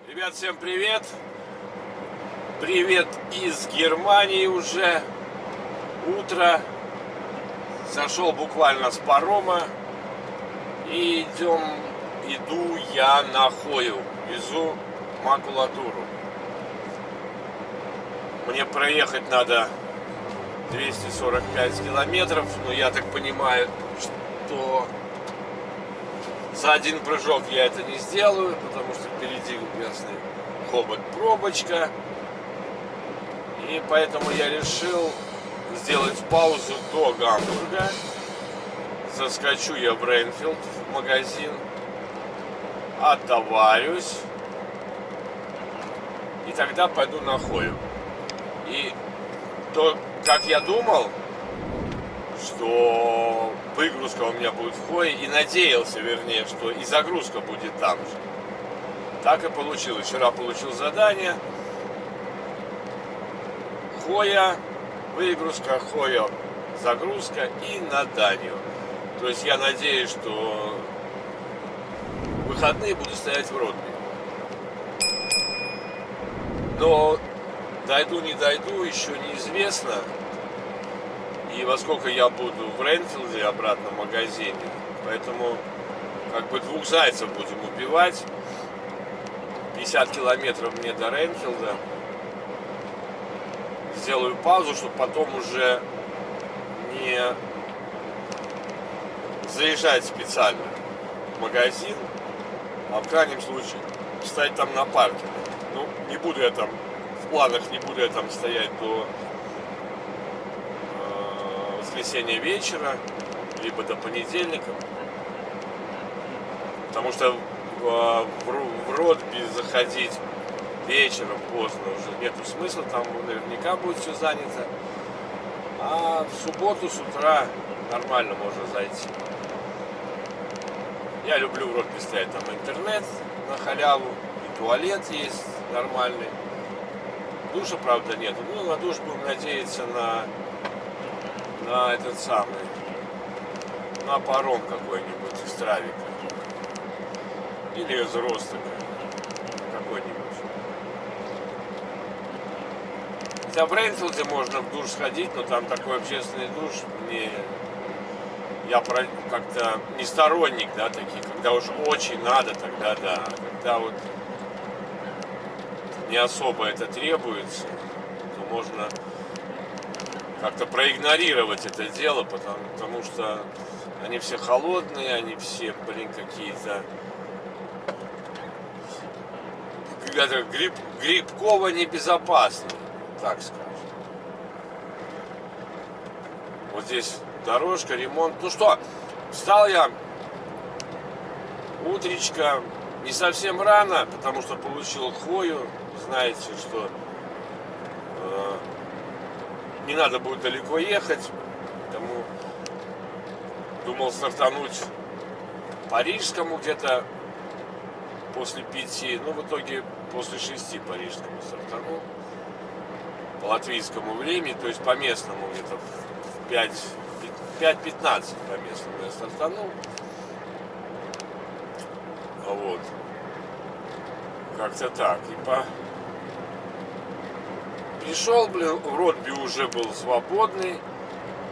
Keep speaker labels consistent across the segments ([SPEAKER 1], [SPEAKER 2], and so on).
[SPEAKER 1] Ребят, всем привет! Привет из Германии уже. Утро. Сошел буквально с парома. И иду я на Хою. Везу макулатуру. Мне проехать надо 245 километров. Но я так понимаю, что за один прыжок я это не сделаю, потому что впереди ясный хобот пробочка. И поэтому я решил сделать паузу до Гамбурга. Заскочу я в Рейнфилд в магазин, отоварюсь и тогда пойду на Хою. И то, как я думал, что выгрузка у меня будет в Хое, и надеялся, вернее, что и загрузка будет там же. Так и получилось. Вчера получил задание. Хоя, выгрузка, Хоя, загрузка и на Данию. То есть я надеюсь, что в выходные буду стоять в Ротбе. Но дойду, не дойду, еще неизвестно. И во сколько я буду в Рейнфилде обратно в магазине. Поэтому как бы двух зайцев будем убивать. 50 километров мне до Рейнфилда. Сделаю паузу, чтобы потом уже не заезжать специально в магазин, а в крайнем случае стоять там на парке. Ну, не буду я там, в планах не буду я там стоять до воскресенья вечера, либо до понедельника. Потому что в Ротбе заходить вечером поздно уже нету смысла, там наверняка будет все занято. А в субботу с утра нормально можно зайти. Я люблю в Ротбе стоять, там интернет на халяву, и туалет есть нормальный. Душа, правда, нету. Ну, на душ будем надеяться на этот самый, на паром какой-нибудь из Травика. Или из Ростока какой-нибудь. Хотя в Рейнфилде можно в душ сходить, но там такой общественный душ, я как-то не сторонник, да, таких, когда уж очень надо, тогда да. А когда вот не особо это требуется, то можно как-то проигнорировать это дело, потому что они все холодные, они все, какие-то грибково небезопасные, так скажем. Вот здесь дорожка, ремонт. Ну что, встал я утречка не совсем рано, потому что получил Хою. Знаете, что не надо будет далеко ехать. Потому думал стартануть Парижскому где-то после 5. Ну, в итоге после 6 Парижскому стартанул. По латвийскому времени, то есть по местному где-то в 5:15 по местному я стартанул. Вот. Как-то так. Пришел, в Ротбе уже был свободный.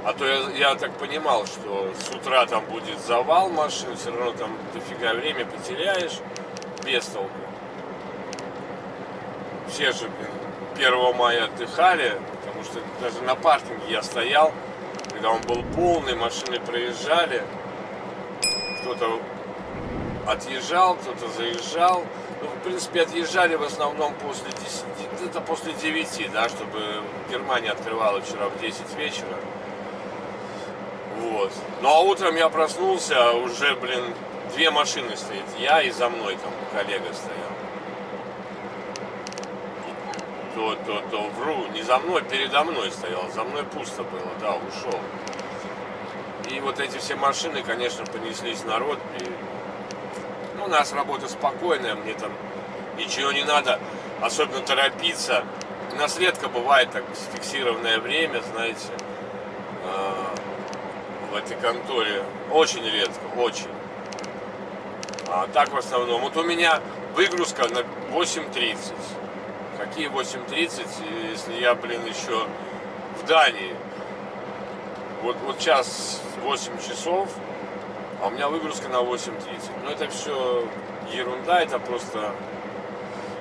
[SPEAKER 1] А то я так понимал, что с утра там будет завал машин, все равно там дофига время потеряешь без толку. Все же, 1 мая отдыхали, потому что даже на паркинге я стоял, когда он был полный, машины проезжали, кто-то отъезжал, кто-то заезжал. Ну, в принципе, отъезжали в основном после 10, это после 9, да, чтобы Германия открывала вчера в 10 вечера. Вот. Ну а утром я проснулся, уже, 2 машины стоит. Я и за мной там коллега стоял. То вру, не за мной, передо мной стоял. За мной пусто было, да, ушел. И вот эти все машины, конечно, понеслись на Ротбе. Ну, у нас работа спокойная, мне там ничего не надо особенно торопиться. У нас редко бывает так фиксированное время, знаете, в этой конторе. Очень редко, очень. А так в основном. Вот у меня выгрузка на 8:30. Какие 8:30, если я, еще в Дании? Вот сейчас 8 часов, а у меня выгрузка на 8:30. Но это все ерунда, это просто...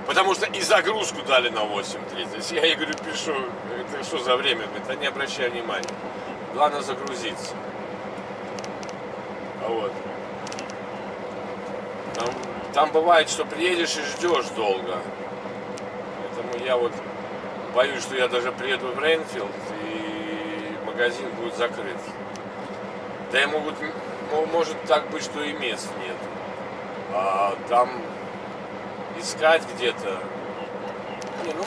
[SPEAKER 1] Потому что и загрузку дали на 8:30. Я ей говорю, пишу, это что за время? Это не обращай внимания. Главное загрузиться. Вот. Там бывает, что приедешь и ждешь долго. Поэтому я вот боюсь, что я даже приеду в Рейнфилд и магазин будет закрыт. Да и может так быть, что и мест нет. А там искать где-то.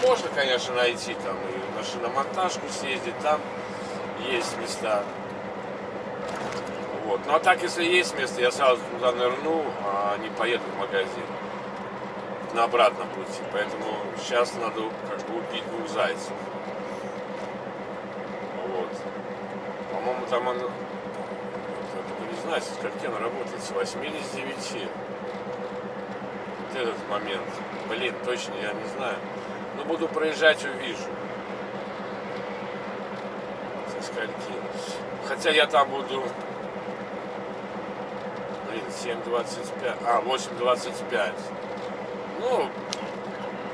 [SPEAKER 1] Можно, конечно, найти там и на шиномонтажку съездить, там есть места. Вот. Ну а так, если есть место, я сразу туда нырну, а не поеду в магазин. На обратном пути. Поэтому сейчас надо убить 2 зайцев. Вот. По-моему, там он... Не знаю, с скольки она работает, с 8 или с 9. Вот этот момент. Блин, точно я не знаю. Но буду проезжать, увижу. Со скольки. Хотя я там буду... 7:25. 8:25.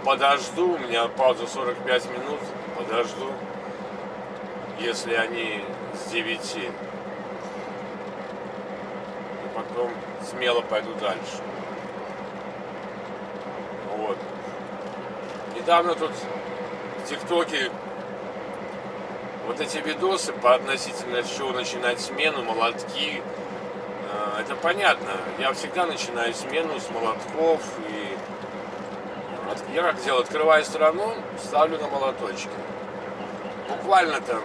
[SPEAKER 1] Подожду. У меня пауза 45 минут. Подожду. Если они с 9. И потом смело пойду дальше. Вот. Недавно тут в ТикТоке вот эти видосы по относительно с чего начинать смену, молотки. Это понятно. Я всегда начинаю смену с молотков. И я как делаю? Открываю страну, ставлю на молоточки. Буквально там,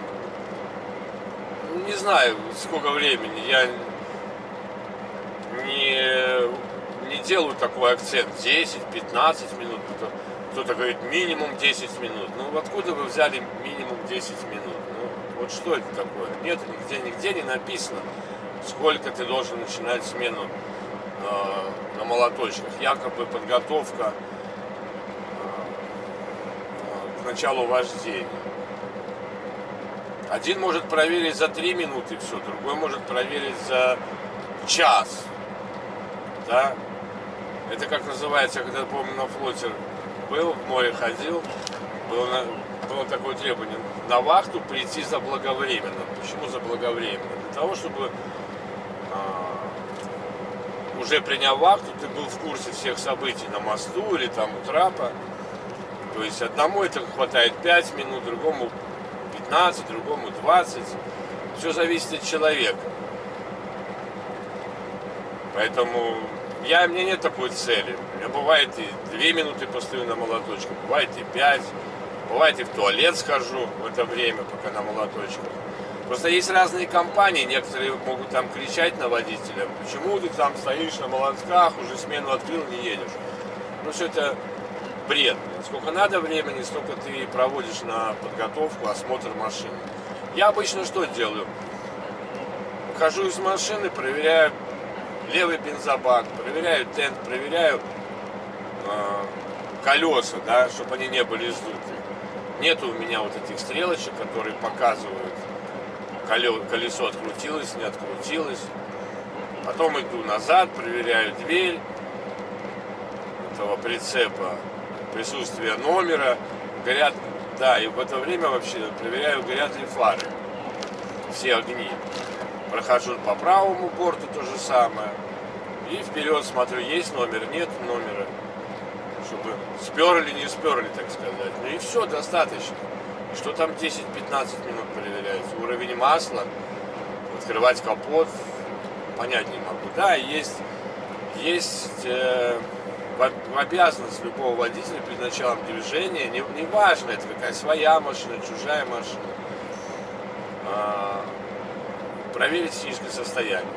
[SPEAKER 1] не знаю, сколько времени. Я не делаю такой акцент. 10-15 минут. Кто-то говорит минимум 10 минут. Откуда вы взяли минимум 10 минут? Вот что это такое? Нет, нигде не написано, сколько ты должен начинать смену на молоточках. Якобы подготовка к началу вождения. Один может проверить за 3 минуты все, другой может проверить за час. Да? Это как называется, когда, помню, на флоте был, в море ходил, было такое требование на вахту прийти заблаговременно. Почему заблаговременно? Для того, чтобы уже приняв вахту, ты был в курсе всех событий на мосту или там у трапа. То есть одному это хватает 5 минут, другому 15, другому 20. Все зависит от человека. Поэтому у меня нет такой цели. У меня бывает и 2 минуты постою на молоточке, бывает и 5. Бывает и в туалет схожу в это время, пока на молоточках. Просто есть разные компании, некоторые могут там кричать на водителя, почему ты там стоишь на молотках, уже смену открыл, не едешь. Все это бред. Сколько надо времени, столько ты проводишь на подготовку, осмотр машины. Я обычно что делаю? Выхожу из машины, проверяю левый бензобак, проверяю тент, проверяю колеса, да, чтобы они не были сдуты. Нету у меня вот этих стрелочек, которые показывают, колесо открутилось, не открутилось. Потом иду назад, проверяю дверь этого прицепа, присутствие номера. Горят, да, и в это время вообще проверяю, горят ли фары, все огни. Прохожу по правому борту то же самое. И вперед смотрю, есть номер, нет номера. Чтобы сперли, не сперли, так сказать. И все, достаточно. Что там 10-15 минут проверяется? Уровень масла, открывать капот, понять не могу. Да, есть обязанность любого водителя перед началом движения, не важно, это какая своя машина, чужая машина, проверить техническое состояние.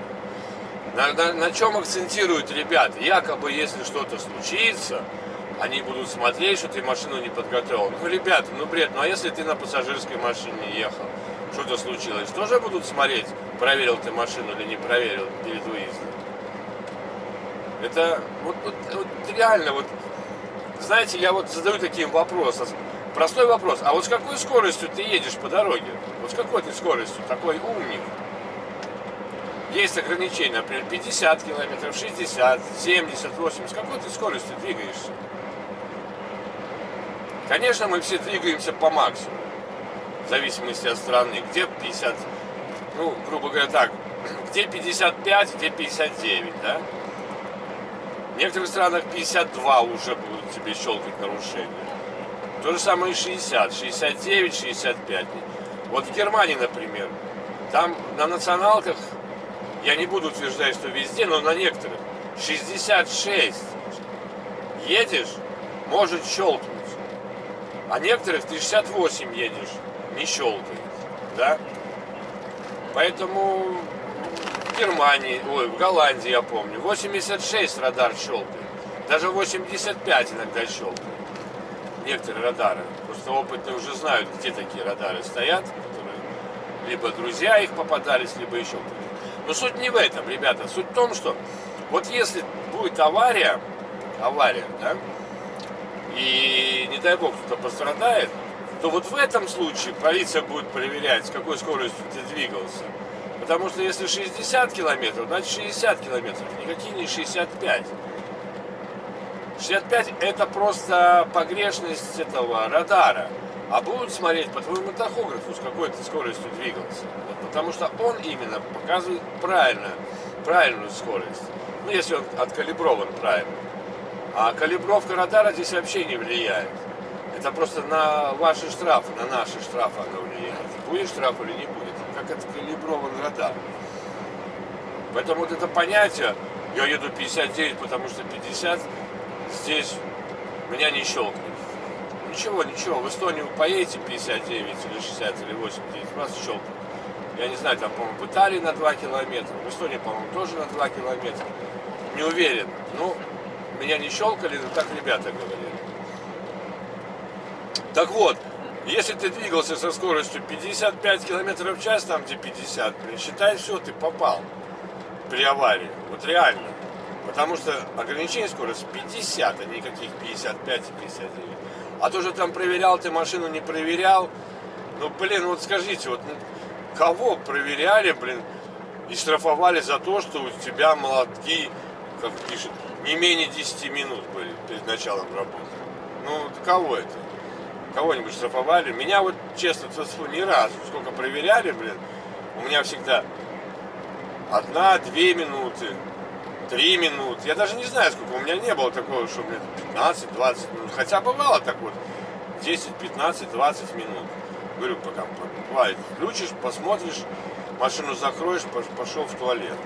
[SPEAKER 1] На чем акцентируют ребята? Якобы, если что-то случится, они будут смотреть, что ты машину не подготовил. Ребята, бред, а если ты на пассажирской машине ехал, что-то случилось, тоже будут смотреть, проверил ты машину или не проверил перед выездом? Это вот реально, вот, знаете, я вот задаю таким вопросом, простой вопрос, а вот с какой скоростью ты едешь по дороге? Вот с какой ты скоростью, такой умник? Есть ограничения, например, 50 километров, 60, 70, 80, с какой ты скоростью двигаешься? Конечно, мы все двигаемся по максимуму, в зависимости от страны, где 50, ну, грубо говоря, так, где 55, где 59, да? В некоторых странах 52 уже будут тебе щелкать нарушения. То же самое и 60, 69, 65. Вот в Германии, например, там на националках, я не буду утверждать, что везде, но на некоторых, 66 едешь, может щелкнуть. А некоторых ты 68 едешь, не щелкает, да? Поэтому в Германии, ой, в Голландии, я помню, 86 радар щелкает. Даже 85 иногда щелкает. Некоторые радары. Просто опытные уже знают, где такие радары стоят, которые либо друзья их попадались, либо еще кто-то. Но суть не в этом, ребята. Суть в том, что вот если будет авария, да, и не дай бог кто-то пострадает, то вот в этом случае полиция будет проверять, с какой скоростью ты двигался. Потому что если 60 километров, значит 60 километров, никакие не 65. 65 это просто погрешность этого радара. А будут смотреть по твоему тахографу, с какой ты скоростью двигался. Вот, потому что он именно показывает правильную скорость. Ну, если он откалиброван правильно. А калибровка радара здесь вообще не влияет. Это просто на ваши штрафы, на наши штрафы оно влияет. Будет штраф или не будет. Как откалиброван радар. Поэтому вот это понятие, я еду 59, потому что 50, здесь меня не щелкнет. Ничего, в Эстонию поедете 59 или 60 или 89, вас щелкнет. Я не знаю, там, по-моему, в Италии на 2 километра, в Эстонии, по-моему, тоже на 2 километра. Не уверен. Ну, меня не щелкали, но так ребята говорили. Так вот, если ты двигался со скоростью 55 километров в час, там где 50, считай, все, ты попал при аварии. Вот реально. Потому что ограничение скорости 50, а никаких 55 и 59. А то, что там проверял, ты машину не проверял. Ну, блин, вот скажите, вот кого проверяли, блин, и штрафовали за то, что у тебя молотки, как пишет, не менее 10 минут были перед началом работы. Ну, кого это? Кого-нибудь штрафовали? Меня вот, честно, ни разу. Сколько проверяли, блин, у меня всегда 1-2 минуты, 3 минуты. Я даже не знаю, сколько. У меня не было такого, что, блин, 15-20 минут. Хотя бывало так вот, 10, 15, 20 минут. Говорю, пока бывает, включишь, посмотришь, машину закроешь, пошел в туалет.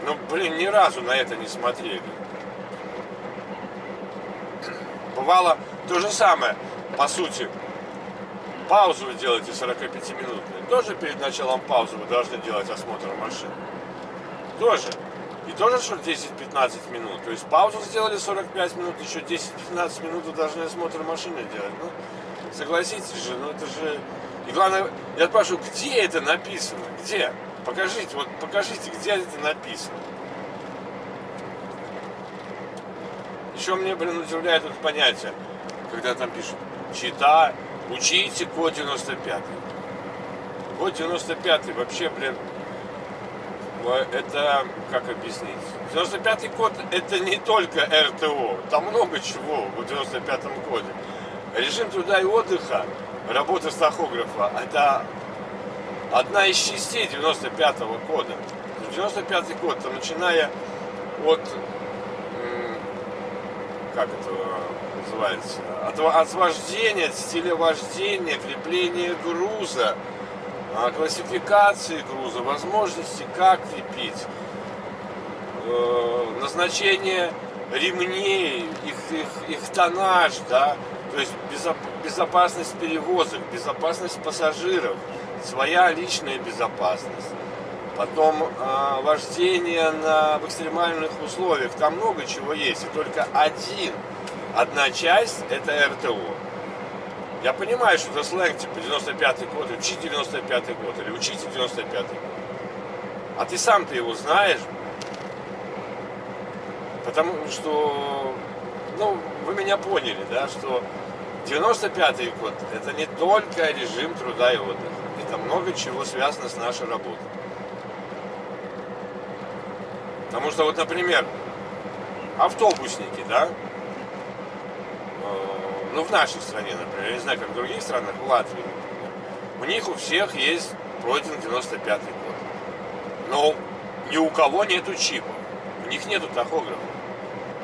[SPEAKER 1] Ну, блин, ни разу на это не смотрели. Бывало то же самое, по сути. Паузу вы делаете 45-минутную. Тоже перед началом паузы вы должны делать осмотр машины. Тоже. И тоже, что 10-15 минут. То есть паузу сделали 45 минут, еще 10-15 минут вы должны осмотр машины делать. Ну, согласитесь же, ну это же... И главное, я спрашиваю, где это написано? Где? Покажите, вот покажите, где это написано. Еще мне, блин, удивляет это понятие, когда там пишут, учите код 95. Код 95 вообще, блин, это, как объяснить? 95-й код это не только РТО, там много чего в 95-м коде. Режим труда и отдыха, работа с тахографа, это одна из частей 95-го кода. 95-й код, там, начиная от, как это называется, от вождения, от стиля вождения, крепления груза, классификации груза, возможности, как крепить, назначение ремней, их тоннаж, да, то есть безопасность перевозок, безопасность пассажиров, своя личная безопасность. Потом вождение в экстремальных условиях. Там много чего есть. И только одна часть это РТО. Я понимаю, что это сленг, типа 95-й год, учите 95-й год, или учите 95-й год. А ты сам-то его знаешь. Потому что, ну, вы меня поняли, да, что 95-й год это не только режим труда и отдыха. Это много чего связано с нашей работой. Потому что вот, например, автобусники, да, ну, в нашей стране, например, я не знаю, как в других странах, в Латвии, у них у всех есть пройден 95-й год. Но ни у кого нету чипа, у них нету тахографа.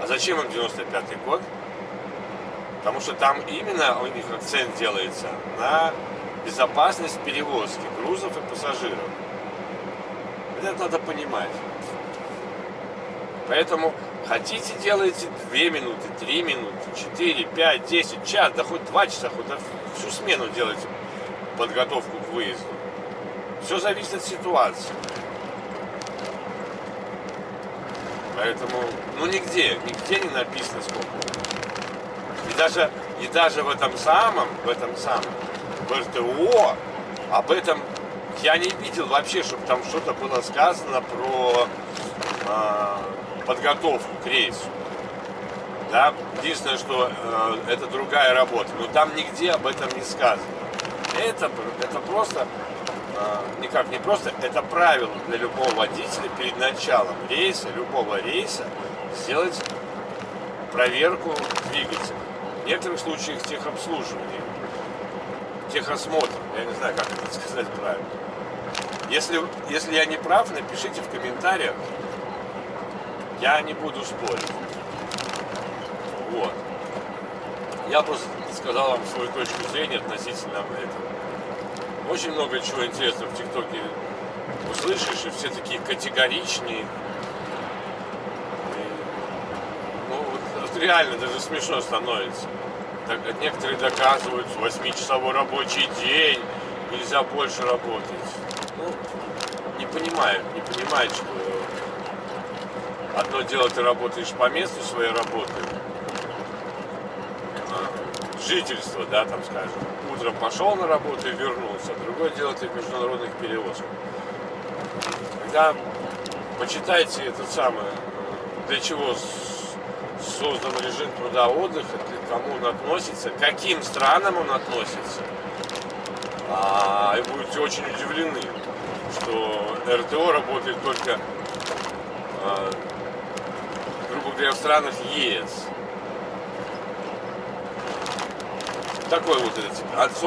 [SPEAKER 1] А зачем им 95-й год? Потому что там именно у них акцент делается на безопасность перевозки грузов и пассажиров. Это надо понимать. Поэтому хотите делайте 2 минуты, 3 минуты, 4, 5, 10, час, да хоть 2 часа, хоть всю смену делайте подготовку к выезду. Все зависит от ситуации. Поэтому, ну нигде не написано сколько. И даже в этом самом, в РТО, об этом я не видел вообще, чтобы там что-то было сказано про подготовку к рейсу. Да? Единственное, что это другая работа, но там нигде об этом не сказано. Это просто, не просто, это правило для любого водителя перед началом рейса, любого рейса, сделать проверку двигателя. В некоторых случаях техобслуживание, техосмотр, я не знаю, как это сказать правильно. Если я не прав, напишите в комментариях, я не буду спорить. Вот. Я просто сказал вам свою точку зрения относительно этого. Очень много чего интересного в ТикТоке услышишь, и все такие категоричные. Ну, вот реально даже смешно становится. Так, некоторые доказывают, 8-часовой рабочий день, нельзя больше работать. Ну, не понимают, что одно дело, ты работаешь по месту своей работы, жительство, да, там скажем, утром пошел на работу и вернулся, другое дело, ты в международных перевозках. Когда почитайте это самое, для чего создан режим труда-отдыха, к кому он относится, к каким странам он относится, и будете очень удивлены, что РТО работает только, грубо говоря, в странах ЕС. Такой вот это.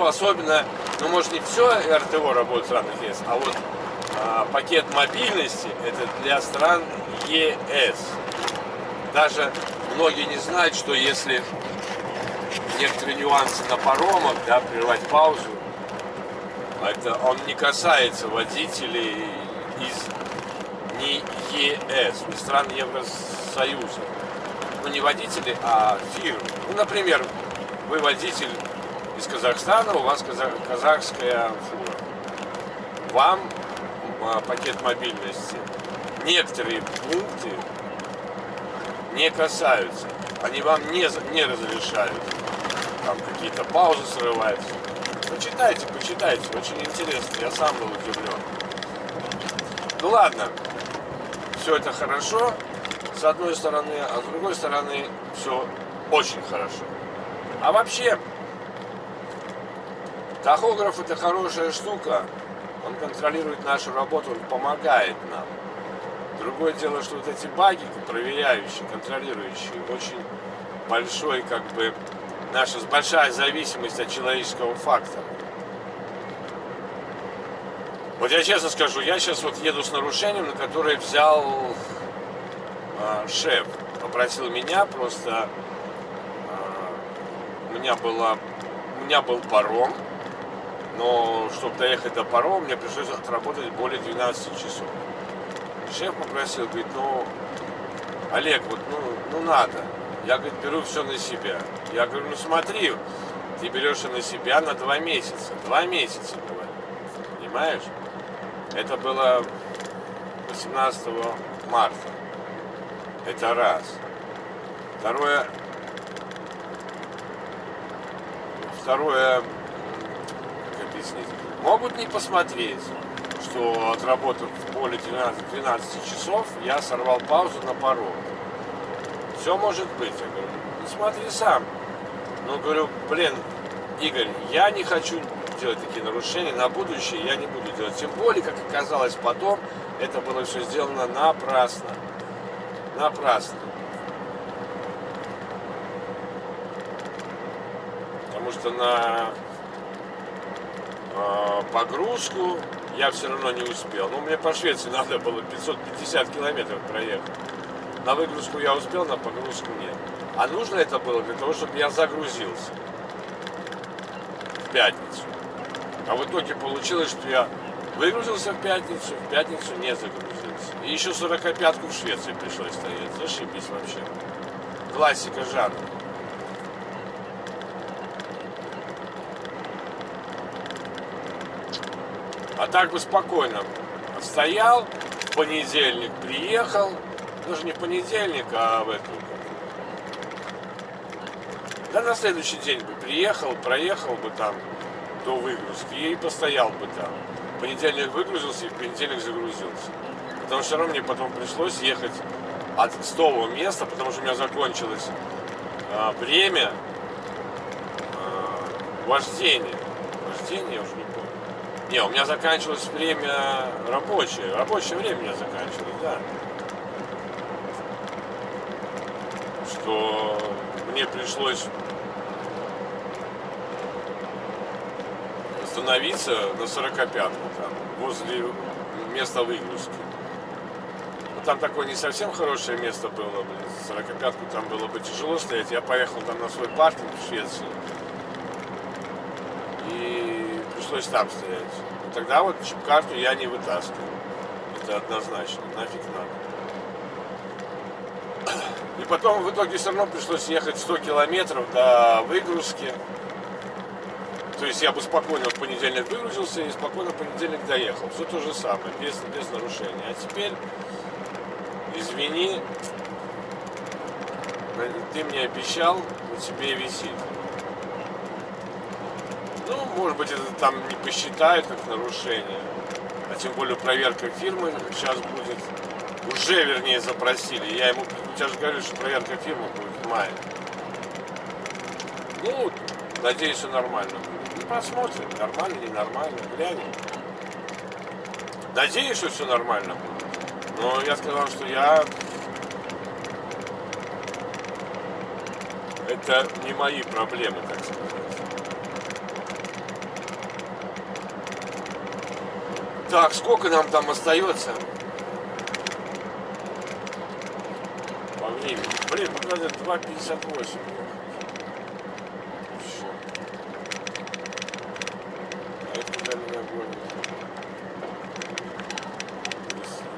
[SPEAKER 1] Особенно, ну, может, не все РТО работает в странах ЕС, а вот пакет мобильности это для стран ЕС. Даже многие не знают, что если некоторые нюансы на паромах, да, прервать паузу, это он не касается водителей из не ЕС, не стран Евросоюза. Ну, не водители, а фирмы. Ну, например, вы водитель из Казахстана, у вас казахская фура. Вам пакет мобильности некоторые пункты не касаются. Они вам не разрешают. Там какие-то паузы срываются. Почитайте, очень интересно. Я сам был удивлен. Ну ладно, все это хорошо, с одной стороны, а с другой стороны, все очень хорошо. А вообще, тахограф это хорошая штука, он контролирует нашу работу, он помогает нам. Другое дело, что вот эти баги, проверяющие, контролирующие, очень большой, как бы, наша большая зависимость от человеческого фактора. Вот я честно скажу, я сейчас вот еду с нарушением, на которое взял шеф. Попросил меня просто... У меня был паром, но чтобы доехать до парома, мне пришлось отработать более 12 часов. Шеф попросил, говорит, ну, Олег, вот, ну надо. Я, говорит, беру все на себя. Я говорю, ну смотри, ты берешь на себя на 2 месяца. 2 месяца, говорю. Понимаешь? Это было 18 марта. Это раз. Второе, как объяснить, могут не посмотреть, что отработав более 12 часов, я сорвал паузу на паром. все может быть. Я говорю, ну смотри сам. Ну, говорю, блин, Игорь, я не хочу делать такие нарушения, на будущее я не буду делать. Тем более, как оказалось потом, это было все сделано напрасно. Напрасно. Потому что на погрузку я все равно не успел. Ну, мне по Швеции надо было 550 километров проехать. На выгрузку я успел, на погрузку нет. А нужно это было для того, чтобы я загрузился в пятницу. А в итоге получилось, что я выгрузился в пятницу не загрузился. И еще 45-ку в Швеции пришлось стоять. Зашибись вообще. Классика жанра. А так бы спокойно отстоял, в понедельник приехал, даже не в понедельник, а в эту. Да на следующий день бы приехал, проехал бы там до выгрузки и постоял бы там. В понедельник выгрузился и в понедельник загрузился. Потому что все равно мне потом пришлось ехать с того места, потому что у меня закончилось время вождения. Вождение, я уже не помню. Не, у меня заканчивалось время рабочее. Рабочее время у меня заканчивалось, да. Что мне пришлось остановиться на 45-ку там, возле места выгрузки. Но там такое не совсем хорошее место было, блин, 45-ку там было бы тяжело стоять. Я поехал там на свой паркинг в Швеции. И пришлось там стоять. И тогда вот чип-карту я не вытаскивал. Это однозначно, нафиг надо. И потом в итоге все равно пришлось ехать 100 километров до выгрузки. То есть я бы спокойно в понедельник выгрузился и спокойно в понедельник доехал. Все то же самое, без нарушений. А теперь, извини, ты мне обещал, на тебе висит. Ну, может быть, это там не посчитают как нарушение. А тем более проверка фирмы сейчас будет. Уже, вернее, запросили. Я ему сейчас же говорю, что проверка фирмы будет в мае. Ну, надеюсь, все нормально будет. Ну, посмотрим, нормально, ненормально, глянем. Надеюсь, что все нормально будет. Но я сказал, что это не мои проблемы, так сказать. Так, сколько нам там остается? По времени. Блин, показывает 2:58. Все. А это куда меня гонит?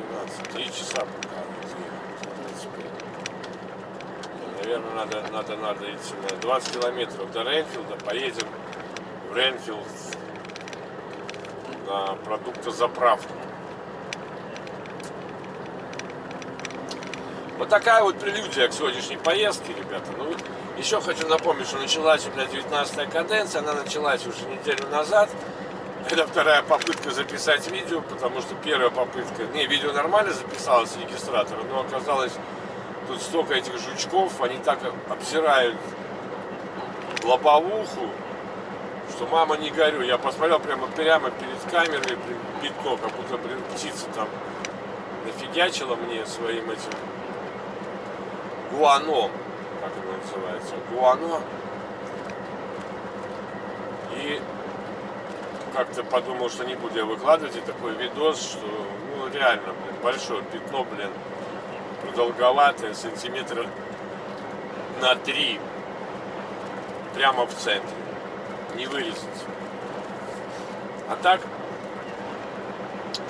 [SPEAKER 1] 12. 3 часа показывает. Наверное, надо идти на 20 километров до Ренфилда. Поедем в Ренфилд на продуктозаправку. Вот такая вот прелюдия к сегодняшней поездке, ребята. Ну, еще хочу напомнить, что началась у меня 19-я каденция, она началась уже неделю назад. Это вторая попытка записать видео, потому что первая попытка, видео нормально записалось с регистратора, но оказалось, тут столько этих жучков, они так обсирают лобовуху, что мама не горю. Я посмотрел прямо перед камерой, пятно, как будто, птица там нафигячила мне своим этим гуаном, как оно называется, гуано. И как-то подумал, что не буду я выкладывать и такой видос, что, реально, большое пятно, продолговатое, сантиметра на 3, прямо в центре. Не вырезать. А так,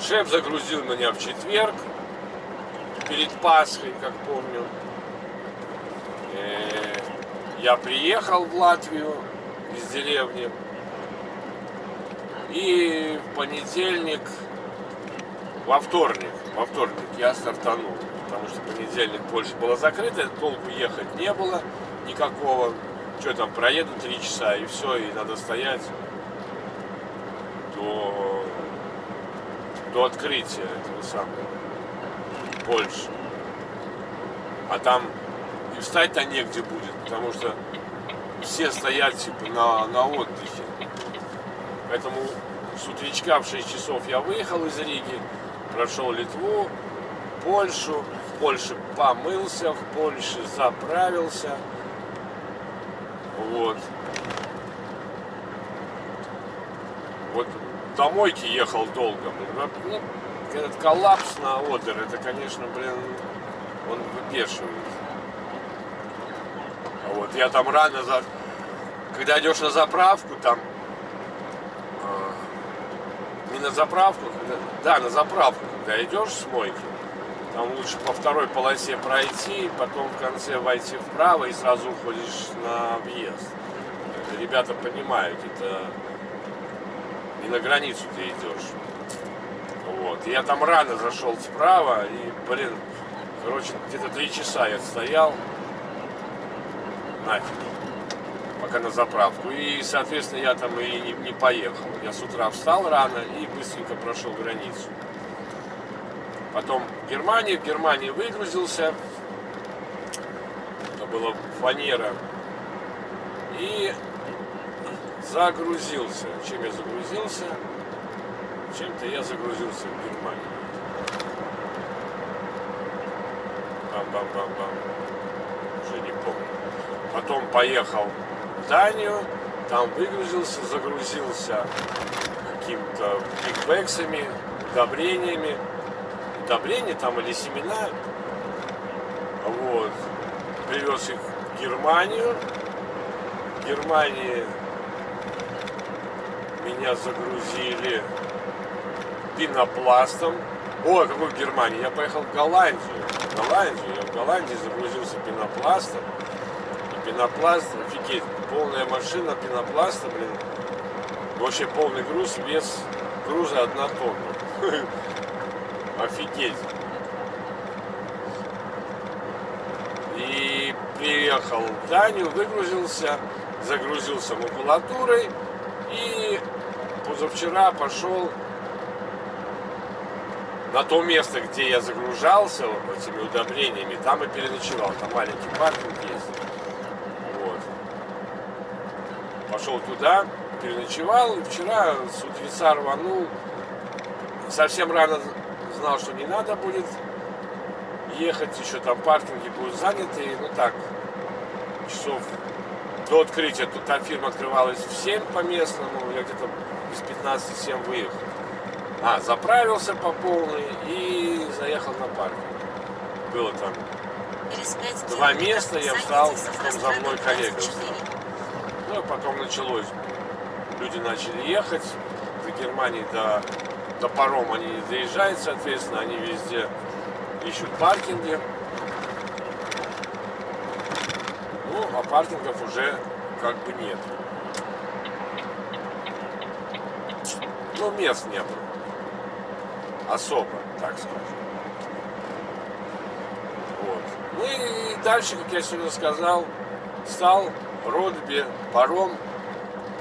[SPEAKER 1] шеф загрузил меня в четверг, перед Пасхой, как помню. Я приехал в Латвию из деревни. И в понедельник, во вторник я стартанул. Потому что в понедельник Польша была закрыта, толку ехать не было никакого. Что там, проеду 3 часа и все, и надо стоять до открытия этого самого Польши. А там и встать-то негде будет, потому что все стоят типа на отдыхе. Поэтому с утречка в 6 часов я выехал из Риги, прошел Литву, Польшу, в Польше помылся, в Польше заправился. Вот. Вот до мойки ехал долго. Ну, этот коллапс на Одер, это, конечно, блин, он выпешивает. Вот, я там рано, когда идешь на заправку, там, не на заправку, на заправку, когда идешь с мойки, там лучше по второй полосе пройти, потом в конце войти вправо и сразу уходишь на въезд. Это ребята понимают, это не на границу ты идешь. Вот. И я там рано зашел справа, и, блин, короче, где-то 3 часа я стоял, нафиг, пока на заправку. И, соответственно, я там и не поехал. Я с утра встал рано и быстренько прошел границу. Потом в Германии выгрузился. Это была фанера. И загрузился. Чем я загрузился? Чем-то я загрузился в Германии. Бам-бам-бам-бам. Уже не помню. Потом поехал в Данию. Там выгрузился, загрузился какими-то бигбэксами, удобрениями. Удобрения там или семена. Вот. Привез их в Германию. В Германии меня загрузили пенопластом. Ой, какой в Германии? Я поехал в Голландию. Я в Голландии загрузился пенопластом. И пенопласт, офигеть, полная машина пенопласта, блин. Вообще полный груз, вес груза 1 тонна. Офигеть. И приехал в Данию, выгрузился, загрузился макулатурой и позавчера пошел на то место, где я загружался этими удобрениями, там и переночевал. Там маленький паркинг есть. Вот. Пошел туда, переночевал, и вчера с утреца рванул. Совсем рано знал, что не надо будет ехать, еще там паркинги будут заняты. Ну так, часов до открытия. Тут та фирма открывалась в 7 по местному, я где-то без 15-7 выехал. Заправился по полной и заехал на паркинг. Было там 2 места, я встал, потом за мной коллега встал. Ну и потом началось. Люди начали ехать. До Германии, до парома они не доезжают, соответственно, они везде ищут паркинги. Ну, а паркингов уже как бы нет. Ну, мест не было. Особо, так скажем. Вот. Ну и дальше, как я сегодня сказал, стал Ротбе, паром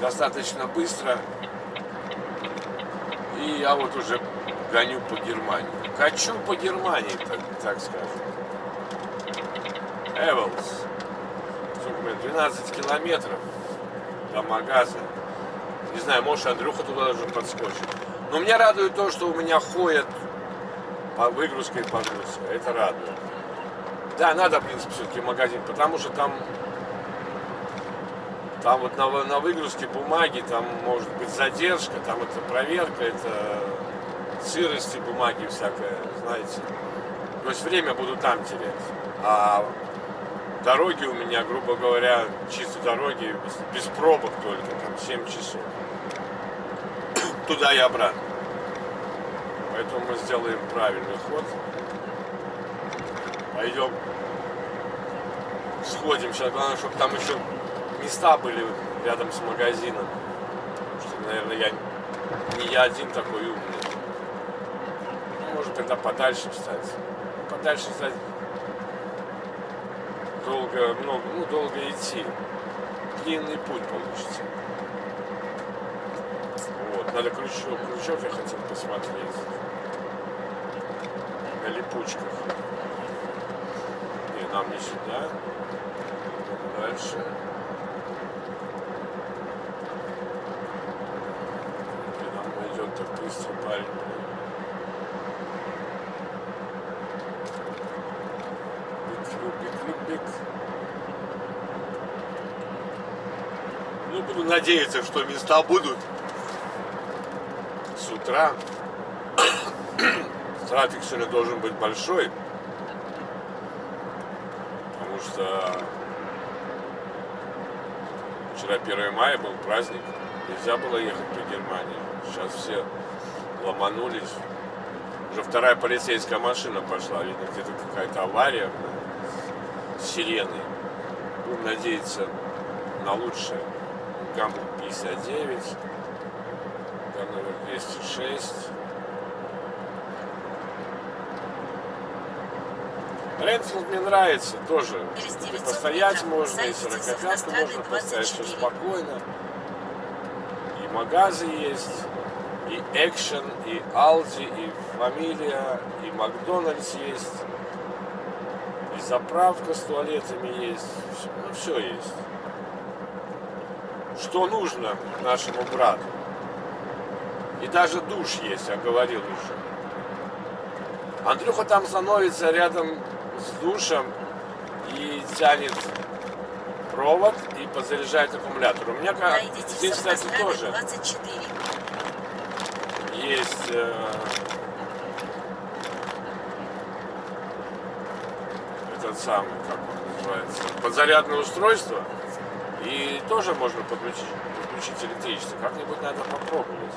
[SPEAKER 1] достаточно быстро. И я вот уже гоню по Германии. Качу по Германии, так скажем. Эвелс. 12 километров до магаза. Не знаю, может, Андрюха туда даже подскочит. Но меня радует то, что у меня ходят по выгрузке и погрузке. Это радует. Да, надо, в принципе, все-таки магазин, потому что там вот на выгрузке бумаги, там может быть задержка, там это проверка, это сырости бумаги всякое, знаете. То есть время буду там терять. А дороги у меня, грубо говоря, чисто дороги, без пробок только, там 7 часов. Туда и обратно. Поэтому мы сделаем правильный ход. Пойдем, сходим. Сейчас главное, чтобы там еще места были рядом с магазином. Потому что, наверное, не я один такой умный. Ну, может, тогда подальше встать. Подальше встать долго идти. Длинный путь получится. Вот, надо крючок я хотел посмотреть. На липучках. Нет, нам не сюда. Дальше. И нам идет так быстро парень. Бик. Ну, буду надеяться, что места будут с утра. Трафик сегодня должен быть большой, потому что вчера 1 мая был праздник, нельзя было ехать по Германии. Сейчас все ломанулись. Уже 2-я полицейская машина пошла, видно, где-то какая-то авария с сиреной. Будем надеяться на лучшее. Гамбург 59, Ганновер 206. Ренфилд мне нравится тоже. И постоять можно, и 45-ку можно поставить, все спокойно. И магазы есть, и Экшен, и Алди, и Фамилия, и Макдональдс есть, и заправка с туалетами есть. Ну, все есть. Что нужно нашему брату. И даже душ есть, я говорил уже. Андрюха там становится рядом с душем и тянет провод и подзаряжает аккумулятор. У меня здесь, кстати, тоже
[SPEAKER 2] 24.
[SPEAKER 1] Есть этот самый, как он называется, подзарядное устройство. И тоже можно подключить электричество. Как-нибудь надо попробовать.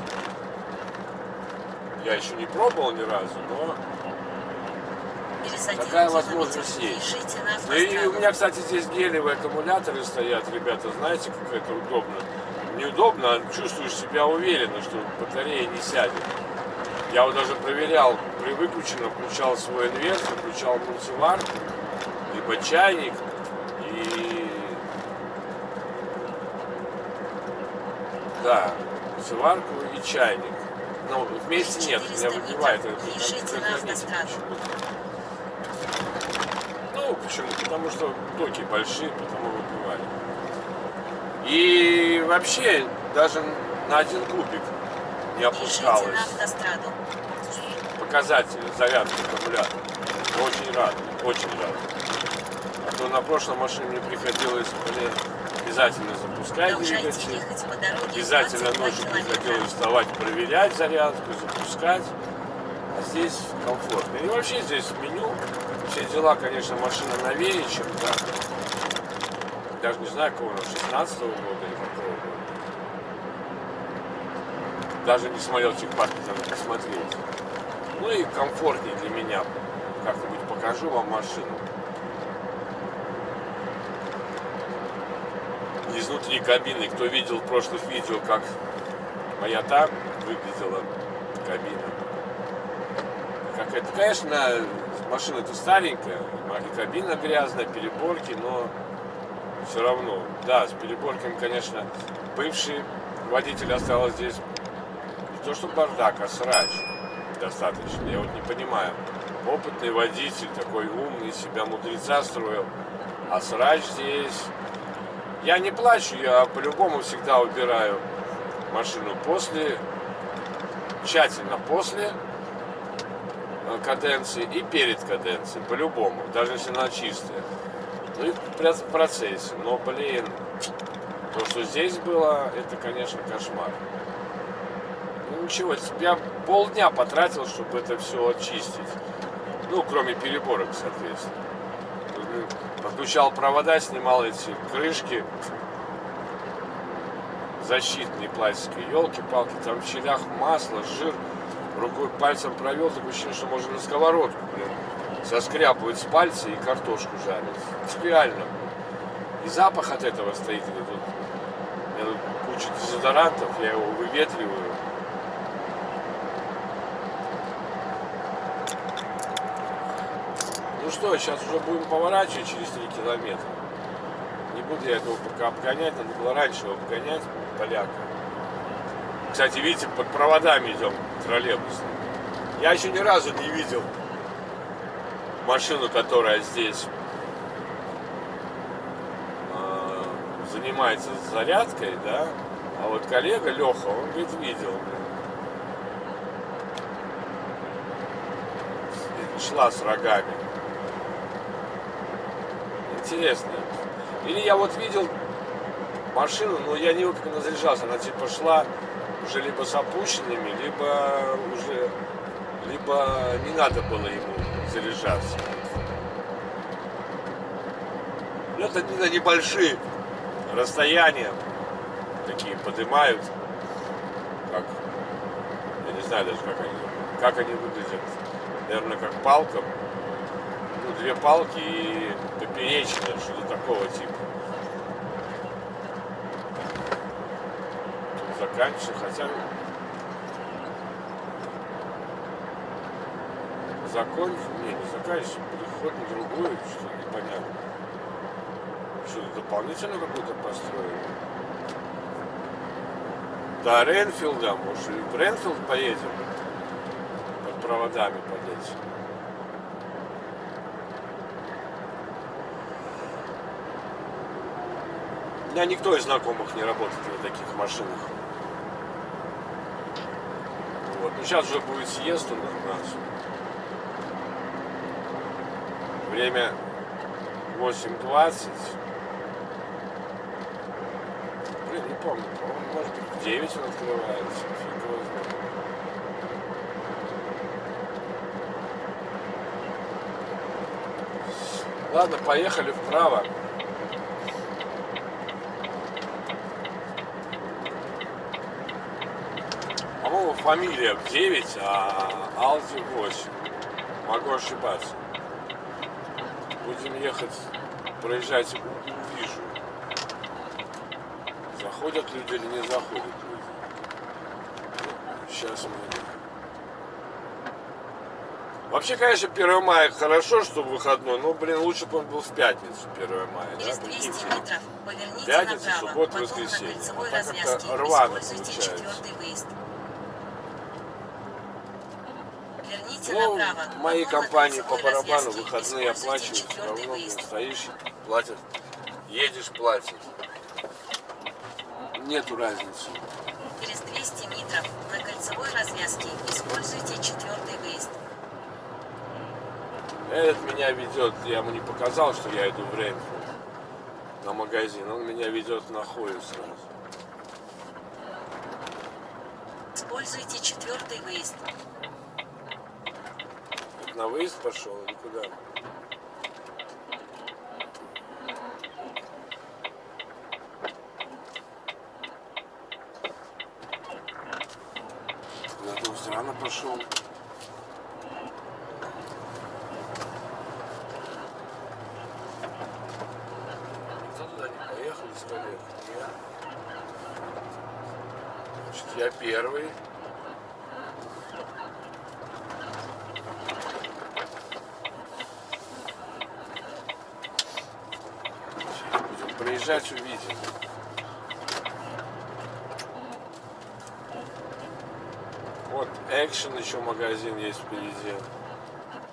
[SPEAKER 1] Я еще не пробовал ни разу, но такая возможность есть. Ну и у меня, кстати, здесь гелевые аккумуляторы стоят, ребята, знаете, как это удобно. Неудобно, а чувствуешь себя уверенно, что батарея не сядет. Я вот даже проверял, при выключенном включал свой инвертор, включал мультиварку, либо чайник, и да, мультиварку и чайник. Но вместе нет, меня выбивает этот предохранитель. Ну, почему? Потому что токи большие, потому выбивает. И вообще, даже на 1 кубик не опускалось показатели зарядки аккумулятора. Очень рад, очень рад. А то на прошлой машине мне приходилось, обязательно запускать двигатель, обязательно ночью приходилось вставать, проверять зарядку, запускать. А здесь комфортно. И вообще здесь меню, все дела, конечно, машина новее, чем так. Даже не знаю, какого, 16-го года или какого года. Даже не смотрел техпаспорт, надо посмотреть. Ну и комфортнее для меня. Как-нибудь покажу вам машину. Изнутри кабины, кто видел в прошлых видео, как моя там выглядела кабина. Как это, конечно, машина-то старенькая, и кабина грязная, переборки, но все равно, да, с переборками, конечно, бывший водитель оставил здесь не то что бардак, а срач достаточно. Я вот не понимаю, опытный водитель, такой умный, себя мудреца строил, а срач здесь. Я не плачу, я по-любому всегда убираю машину тщательно после каденции и перед каденцией, по-любому, даже если она чистая. Ну и в процессе. Но, блин, то, что здесь было, это, конечно, кошмар. Ну ничего, я полдня потратил, чтобы это все очистить. Ну, кроме переборок, соответственно. Подключал провода, снимал эти крышки защитные пластиковые, елки-палки, там в щелях масло, жир, рукой пальцем провел, такое ощущение, что можно на сковородку, блин, соскряпывать с пальца и картошку жарить. Реально. И запах от этого стоит. У меня тут куча дезодорантов, я его выветриваю. Ну что, сейчас уже будем поворачивать через 3 километра. Не буду я этого пока обгонять, надо было раньше его обгонять, поляка. Кстати, видите, под проводами идем троллейбусом. Я еще ни разу не видел машину, которая здесь занимается зарядкой, да, а вот коллега Леха, он, говорит, видел. Шла с рогами. Интересно. Или я вот видел машину, но я не как она заряжалась, она типа шла уже либо с опущенными, либо не надо было ему заряжаться. Это на небольшие расстояния такие поднимают, как, я не знаю даже как они выглядят, наверное, как палка, ну, две палки и поперечная, что-то такого типа. Тут заканчивается, хотя не заканчивается, переход на другую, что непонятно. Что-то дополнительно какую-то построили. До Ренфилда, может, и в Ренфилд поедем под проводами под этим. У меня никто из знакомых не работает на таких машинах. Вот. Ну, сейчас уже будет съезд у нас. Время 8:20. Блин, не помню, по-моему, может быть, в 9 он открывается. Ладно, поехали вправо. По-моему, фамилия в 9, а Алди 8. Могу ошибаться. Будем ехать, проезжать, увижу. Заходят люди или не заходят люди. Сейчас мы... Вообще, конечно, 1 мая хорошо, что выходной, но, блин, лучше бы он был в пятницу, 1 мая.
[SPEAKER 2] Через 200 метров поверните
[SPEAKER 1] пятница,
[SPEAKER 2] направо,
[SPEAKER 1] суббота,
[SPEAKER 2] потом
[SPEAKER 1] воскресенье.
[SPEAKER 2] на кольцевой
[SPEAKER 1] Так
[SPEAKER 2] развязке
[SPEAKER 1] как-то рвано
[SPEAKER 2] используйте
[SPEAKER 1] получается.
[SPEAKER 2] 4-й выезд. Верните
[SPEAKER 1] Ну,
[SPEAKER 2] направо,
[SPEAKER 1] моей
[SPEAKER 2] потом на
[SPEAKER 1] компании по
[SPEAKER 2] кольцевой
[SPEAKER 1] барабану
[SPEAKER 2] развязке
[SPEAKER 1] выходные
[SPEAKER 2] используйте
[SPEAKER 1] оплачивают, все
[SPEAKER 2] 4-й
[SPEAKER 1] равно, блин,
[SPEAKER 2] выезд.
[SPEAKER 1] стоишь, платят, едешь, платят. Нету разницы.
[SPEAKER 2] Через 200 метров на кольцевой развязке используйте 4-й выезд.
[SPEAKER 1] Этот меня ведет, я ему не показал, что я иду в Ренфилд на магазин, он меня ведет на Хою сразу.
[SPEAKER 2] Используйте 4-й выезд.
[SPEAKER 1] На выезд пошел или куда? Куда-то он странно пошел. Никто туда не поехал из коллег? Нет. Значит, я первый. Будем проезжать, увидим. Вот Action еще магазин есть впереди.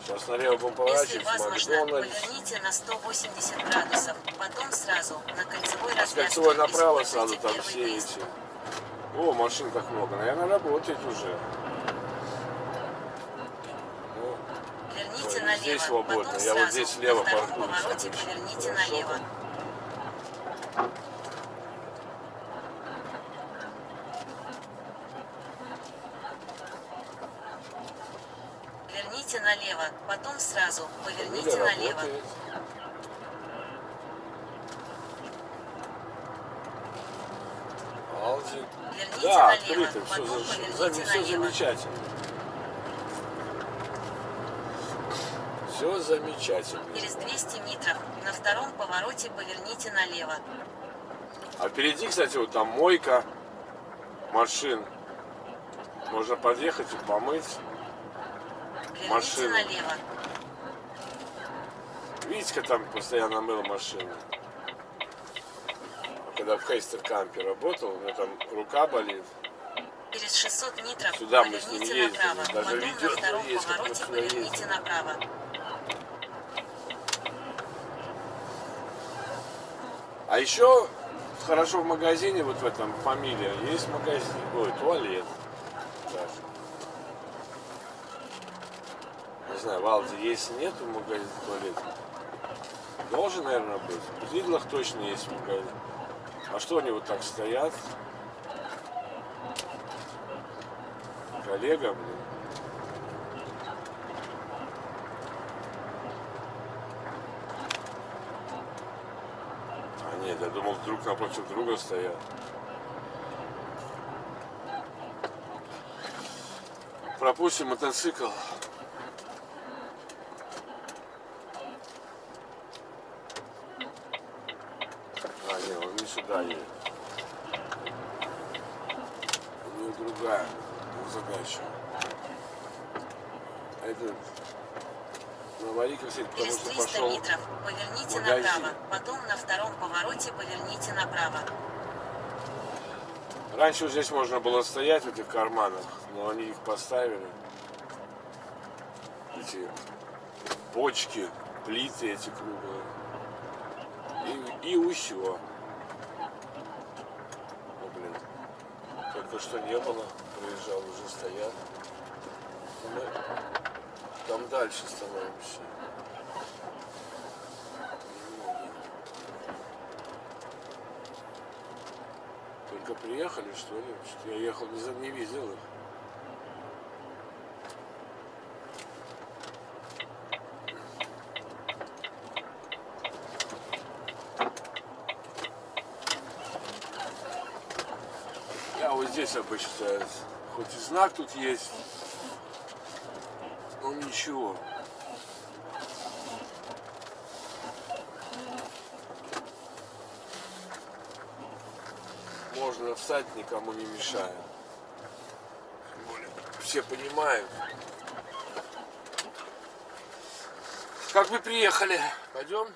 [SPEAKER 1] Сейчас налево будем
[SPEAKER 2] Если
[SPEAKER 1] поворачивать,
[SPEAKER 2] возможно,
[SPEAKER 1] Макдональдс.
[SPEAKER 2] поверните на 180 градусов, потом сразу на кольцевой
[SPEAKER 1] А с
[SPEAKER 2] развязке
[SPEAKER 1] кольцевой направо сразу
[SPEAKER 2] используйте
[SPEAKER 1] там
[SPEAKER 2] первый
[SPEAKER 1] все
[SPEAKER 2] выезд.
[SPEAKER 1] эти. О, машин как много. Наверное, работает уже. Ну,
[SPEAKER 2] Верните
[SPEAKER 1] ой,
[SPEAKER 2] налево,
[SPEAKER 1] здесь свободно.
[SPEAKER 2] потом
[SPEAKER 1] Я
[SPEAKER 2] сразу
[SPEAKER 1] вот здесь слева
[SPEAKER 2] на втором
[SPEAKER 1] паркуюсь
[SPEAKER 2] повороте
[SPEAKER 1] обычно.
[SPEAKER 2] поверните
[SPEAKER 1] Хорошо.
[SPEAKER 2] налево. Верните налево, потом сразу поверните
[SPEAKER 1] Фамилия
[SPEAKER 2] налево.
[SPEAKER 1] работает. Алди.
[SPEAKER 2] Верните
[SPEAKER 1] Да,
[SPEAKER 2] налево,
[SPEAKER 1] открыто, все,
[SPEAKER 2] потом поверните
[SPEAKER 1] все
[SPEAKER 2] налево.
[SPEAKER 1] замечательно. Все замечательно.
[SPEAKER 2] Через 200 метров на втором повороте поверните налево.
[SPEAKER 1] А впереди, кстати, вот там мойка машин. Можно подъехать и помыть.
[SPEAKER 2] Верните
[SPEAKER 1] Машина.
[SPEAKER 2] налево.
[SPEAKER 1] Витька там постоянно мыл машину. Когда в Хейстеркампе работал, у меня там рука болит.
[SPEAKER 2] Через 600 метров
[SPEAKER 1] Сюда мы с ним
[SPEAKER 2] поверните
[SPEAKER 1] ездили,
[SPEAKER 2] направо,
[SPEAKER 1] даже
[SPEAKER 2] потом
[SPEAKER 1] видео
[SPEAKER 2] на втором
[SPEAKER 1] есть, как мы
[SPEAKER 2] повороте
[SPEAKER 1] сюда
[SPEAKER 2] поверните
[SPEAKER 1] ездим.
[SPEAKER 2] направо.
[SPEAKER 1] А еще хорошо в магазине, вот в этом фамилия, есть магазин, ой, туалет. Так. Не знаю, в Алди есть, нету магазина туалета. Должен, наверное, быть. В Лидлах точно есть магазин. А что они вот так стоят? Коллега, блин. А нет, я думал, друг напротив друга стоят. Пропустим мотоцикл. А, нет, он не сюда едет. У него другая задача. А это на аварийке, кстати, потому
[SPEAKER 2] Через
[SPEAKER 1] что
[SPEAKER 2] 300
[SPEAKER 1] пошел
[SPEAKER 2] метров поверните
[SPEAKER 1] магазин.
[SPEAKER 2] направо. Потом на втором повороте поверните направо.
[SPEAKER 1] Раньше вот здесь можно было стоять в этих карманах, но они их поставили. Эти бочки, плиты эти круглые. И усё. Ну, блин. Только что не было. Проезжал, уже стоят. Мы там дальше становимся. Только приехали, что ли? Что я ехал, не видел их. Я вот здесь обычно стоят. Хоть и знак тут есть, но ничего. Можно встать, никому не мешая. Тем более, все понимают. Как вы приехали? Пойдем?